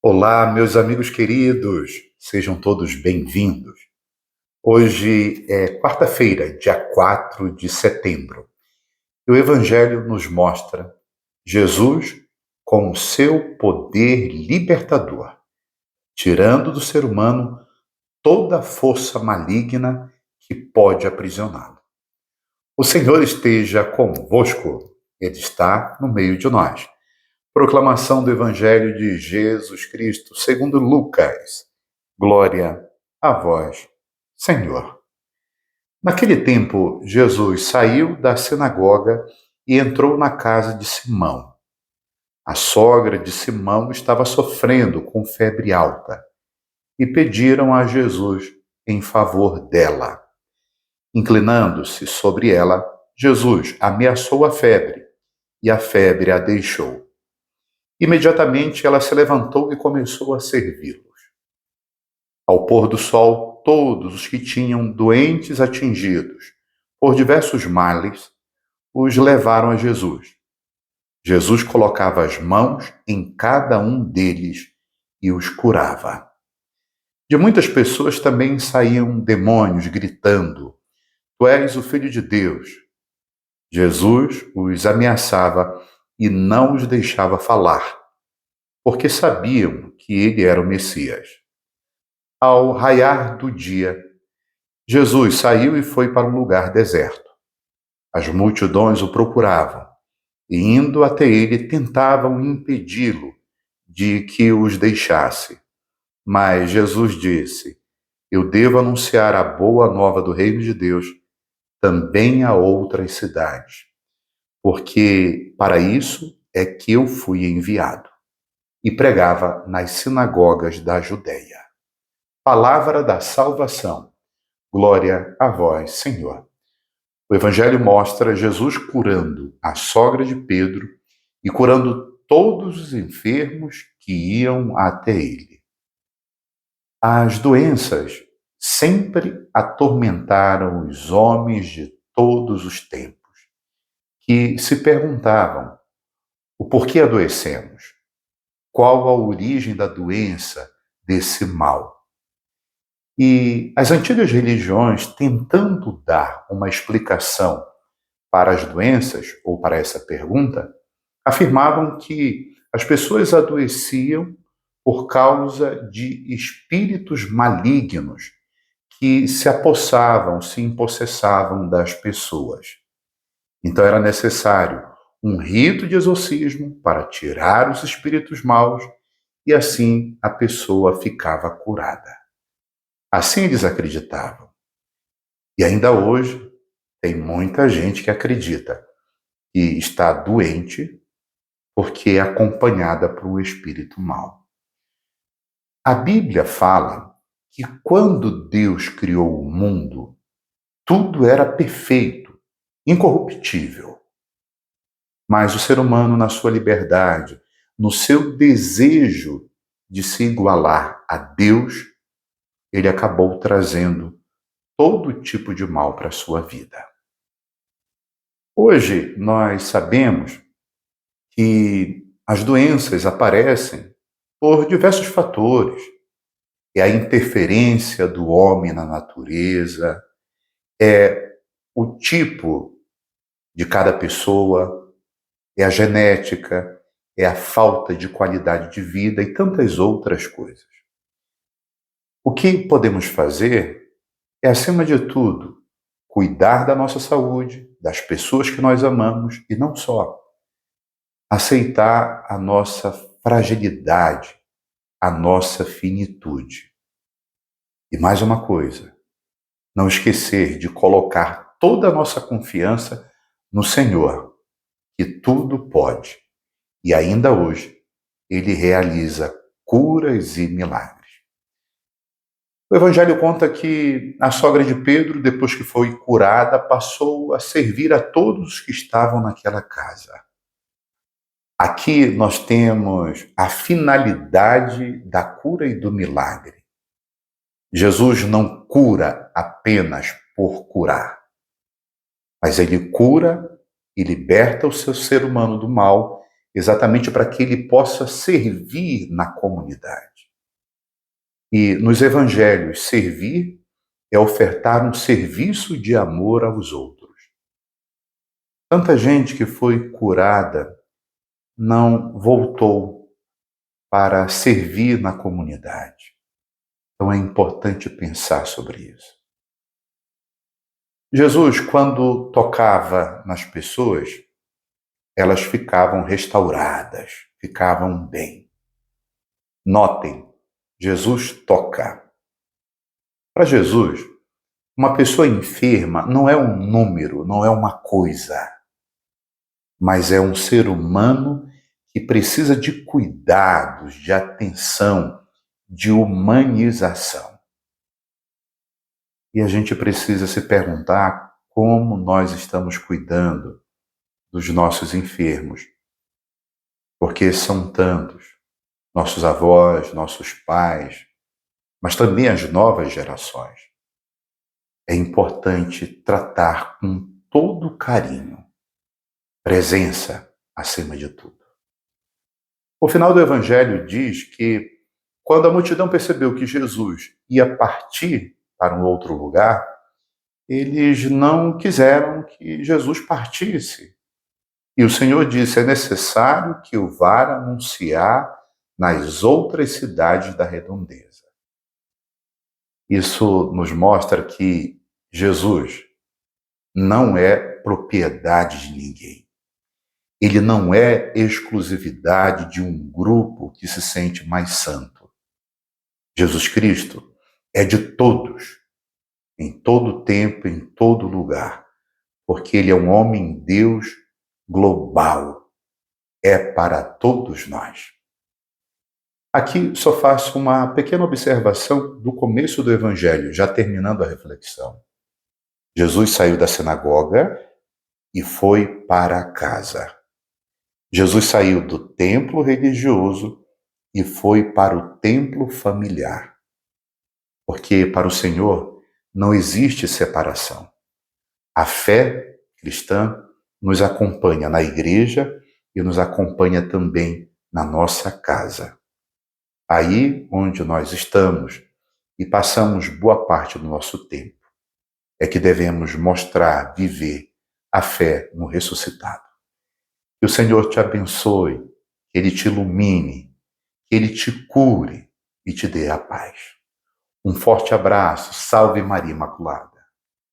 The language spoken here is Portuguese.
Olá, meus amigos queridos, sejam todos bem-vindos. Hoje é quarta-feira, dia 4 de setembro. E o Evangelho nos mostra Jesus com o seu poder libertador, tirando do ser humano toda a força maligna que pode aprisioná-lo. O Senhor esteja convosco, Ele está no meio de nós. Proclamação do Evangelho de Jesus Cristo, segundo Lucas. Glória a vós, Senhor. Naquele tempo, Jesus saiu da sinagoga e entrou na casa de Simão. A sogra de Simão estava sofrendo com febre alta e pediram a Jesus em favor dela. Inclinando-se sobre ela, Jesus ameaçou a febre e a febre a deixou. Imediatamente ela se levantou e começou a servi-los. Ao pôr do sol, todos os que tinham doentes atingidos por diversos males os levaram a Jesus. Jesus colocava as mãos em cada um deles e os curava. De muitas pessoas também saíam demônios gritando: Tu és o Filho de Deus. Jesus os ameaçava e não os deixava falar, porque sabiam que ele era o Messias. Ao raiar do dia, Jesus saiu e foi para um lugar deserto. As multidões o procuravam e, indo até ele, tentavam impedi-lo de que os deixasse. Mas Jesus disse: Eu devo anunciar a boa nova do reino de Deus também a outras cidades, porque para isso é que eu fui enviado. E pregava nas sinagogas da Judéia. Palavra da salvação. Glória a vós, Senhor. O Evangelho mostra Jesus curando a sogra de Pedro e curando todos os enfermos que iam até ele. As doenças sempre atormentaram os homens de todos os tempos, que se perguntavam: o porquê adoecemos? Qual a origem da doença, desse mal? E as antigas religiões, tentando dar uma explicação para as doenças, ou para essa pergunta, afirmavam que as pessoas adoeciam por causa de espíritos malignos que se apossavam, se empossessavam das pessoas. Então era necessário um rito de exorcismo para tirar os espíritos maus e assim a pessoa ficava curada. Assim eles acreditavam. E ainda hoje tem muita gente que acredita que está doente porque é acompanhada por um espírito mau. A Bíblia fala que quando Deus criou o mundo, tudo era perfeito, incorruptível. Mas o ser humano, na sua liberdade, no seu desejo de se igualar a Deus, ele acabou trazendo todo tipo de mal para a sua vida. Hoje nós sabemos que as doenças aparecem por diversos fatores. É a interferência do homem na natureza, é o tipo de cada pessoa, é a genética, é a falta de qualidade de vida e tantas outras coisas. O que podemos fazer é, acima de tudo, cuidar da nossa saúde, das pessoas que nós amamos e não só. Aceitar a nossa fragilidade, a nossa finitude. E mais uma coisa, não esquecer de colocar toda a nossa confiança no Senhor, que tudo pode. E ainda hoje, Ele realiza curas e milagres. O Evangelho conta que a sogra de Pedro, depois que foi curada, passou a servir a todos os que estavam naquela casa. Aqui nós temos a finalidade da cura e do milagre. Jesus não cura apenas por curar, mas ele cura e liberta o seu ser humano do mal exatamente para que ele possa servir na comunidade. E nos evangelhos, servir é ofertar um serviço de amor aos outros. Tanta gente que foi curada não voltou para servir na comunidade. Então é importante pensar sobre isso. Jesus, quando tocava nas pessoas, elas ficavam restauradas, ficavam bem. Notem, Jesus toca. Para Jesus, uma pessoa enferma não é um número, não é uma coisa, mas é um ser humano que precisa de cuidados, de atenção, de humanização. E a gente precisa se perguntar como nós estamos cuidando dos nossos enfermos, porque são tantos, nossos avós, nossos pais, mas também as novas gerações. É importante tratar com todo carinho, presença acima de tudo. O final do Evangelho diz que, quando a multidão percebeu que Jesus ia partir para um outro lugar, eles não quiseram que Jesus partisse. E o Senhor disse: é necessário que eu vá anunciar nas outras cidades da redondeza. Isso nos mostra que Jesus não é propriedade de ninguém. Ele não é exclusividade de um grupo que se sente mais santo. Jesus Cristo é de todos, em todo tempo, em todo lugar, porque ele é um homem-deus global, é para todos nós. Aqui só faço uma pequena observação do começo do Evangelho, já terminando a reflexão. Jesus saiu da sinagoga e foi para casa. Jesus saiu do templo religioso e foi para o templo familiar. Porque para o Senhor não existe separação. A fé cristã nos acompanha na igreja e nos acompanha também na nossa casa. Aí onde nós estamos e passamos boa parte do nosso tempo, é que devemos mostrar, viver a fé no ressuscitado. Que o Senhor te abençoe, que Ele te ilumine, que Ele te cure e te dê a paz. Um forte abraço, salve Maria Imaculada.